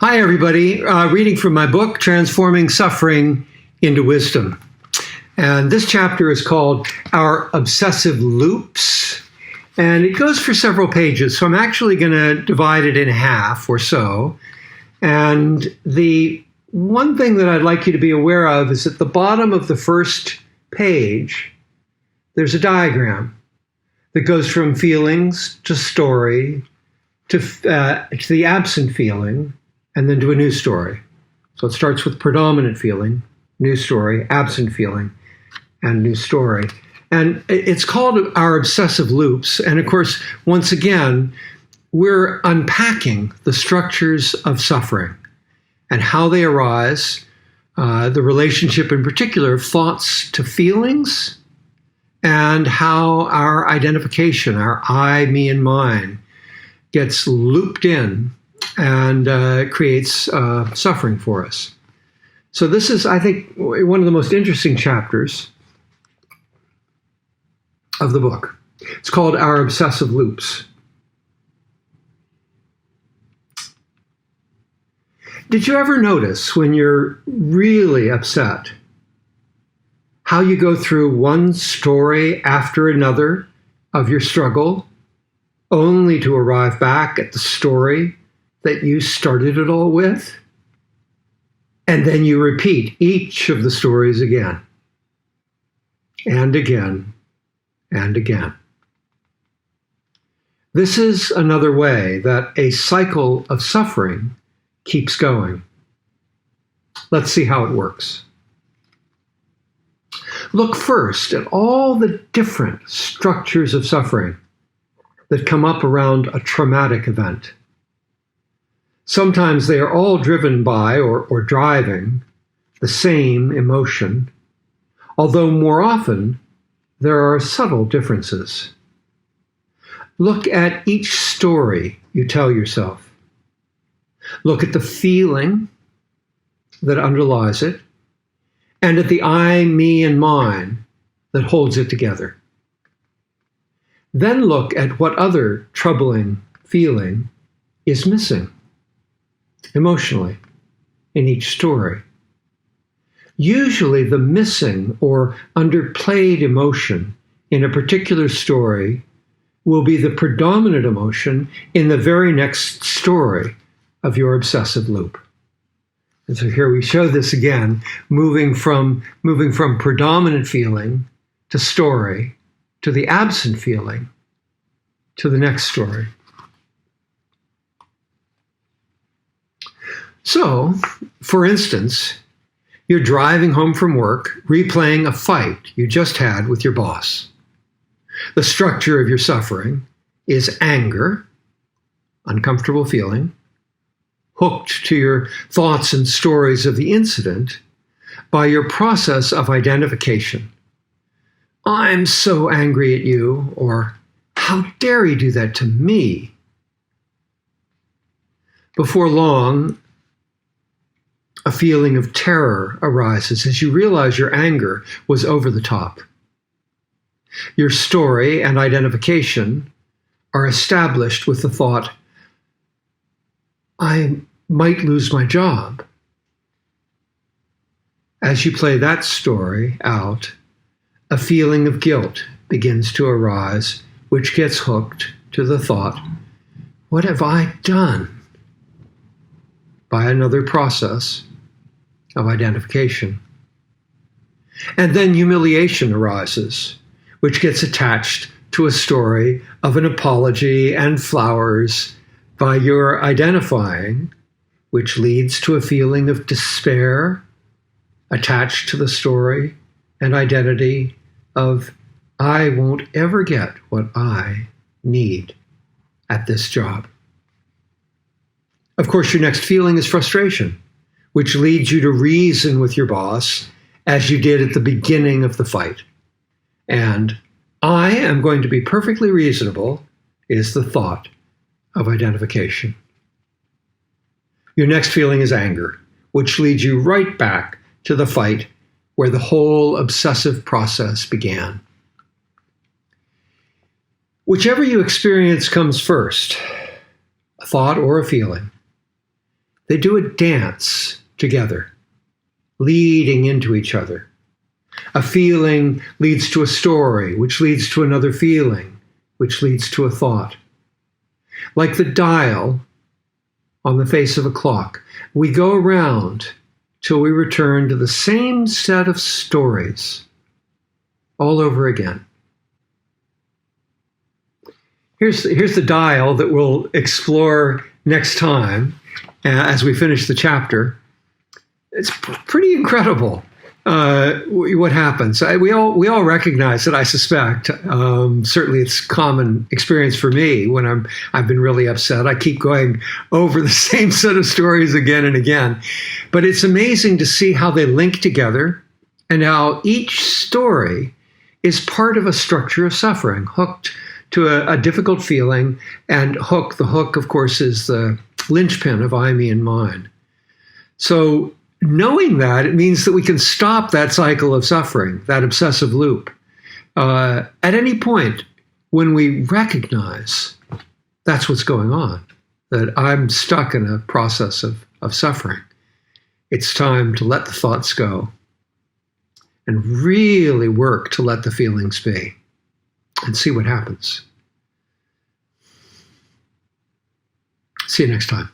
Hi, everybody. Reading from my book, Transforming Suffering into Wisdom. And this chapter is called Our Obsessive Loops. And it goes for several pages. So I'm actually going to divide it in half or so. And the one thing that I'd like you to be aware of is at the bottom of the first page, there's a diagram that goes from feelings to story to the absent feeling, and then to a new story. So it starts with predominant feeling, new story, absent feeling, and new story. And it's called Our Obsessive Loops. And of course, once again, we're unpacking the structures of suffering and how they arise, the relationship in particular of thoughts to feelings, and how our identification, our I, me, and mine, gets looped in and creates suffering for us. So this is, I think, one of the most interesting chapters of the book. It's called Our Obsessive Loops. Did you ever notice when you're really upset how you go through one story after another of your struggle, only to arrive back at the story that you started it all with? And then you repeat each of the stories again, and again, and again. This is another way that a cycle of suffering keeps going. Let's see how it works. Look first at all the different structures of suffering that come up around a traumatic event. Sometimes they are all driven by or driving the same emotion, although more often there are subtle differences. Look at each story you tell yourself. Look at the feeling that underlies it, and at the I, me, and mine that holds it together. Then look at what other troubling feeling is missing emotionally in each story. Usually the missing or underplayed emotion in a particular story will be the predominant emotion in the very next story of your obsessive loop. And so here we show this again, moving from predominant feeling to story to the absent feeling to the next story. So, for instance, you're driving home from work, replaying a fight you just had with your boss. The structure of your suffering is anger, uncomfortable feeling, hooked to your thoughts and stories of the incident by your process of identification. I'm so angry at you, or how dare you do that to me? Before long, a feeling of terror arises as you realize your anger was over the top. Your story and identification are established with the thought, I might lose my job. As you play that story out, a feeling of guilt begins to arise, which gets hooked to the thought, what have I done? By another process of identification. And then humiliation arises, which gets attached to a story of an apology and flowers by your identifying, which leads to a feeling of despair attached to the story and identity of, I won't ever get what I need at this job. Of course, your next feeling is frustration, which leads you to reason with your boss as you did at the beginning of the fight. And I am going to be perfectly reasonable is the thought of identification. Your next feeling is anger, which leads you right back to the fight where the whole obsessive process began. Whichever you experience comes first, a thought or a feeling, They do a dance together, leading into each other. A feeling leads to a story, which leads to another feeling, which leads to a thought. Like the dial on the face of a clock, we go around till we return to the same set of stories all over again. Here's the dial that we'll explore next time as we finish the chapter. It's pretty incredible what happens. We all recognize it, I suspect. Certainly it's common experience for me when I've been really upset. I keep going over the same set of stories again and again. But it's amazing to see how they link together and how each story is part of a structure of suffering, hooked to a difficult feeling. And the hook, of course, is the linchpin of I, me, and mine. So knowing that, it means that we can stop that cycle of suffering, that obsessive loop, at any point when we recognize that's what's going on, that I'm stuck in a process of suffering. It's time to let the thoughts go and really work to let the feelings be and see what happens. See you next time.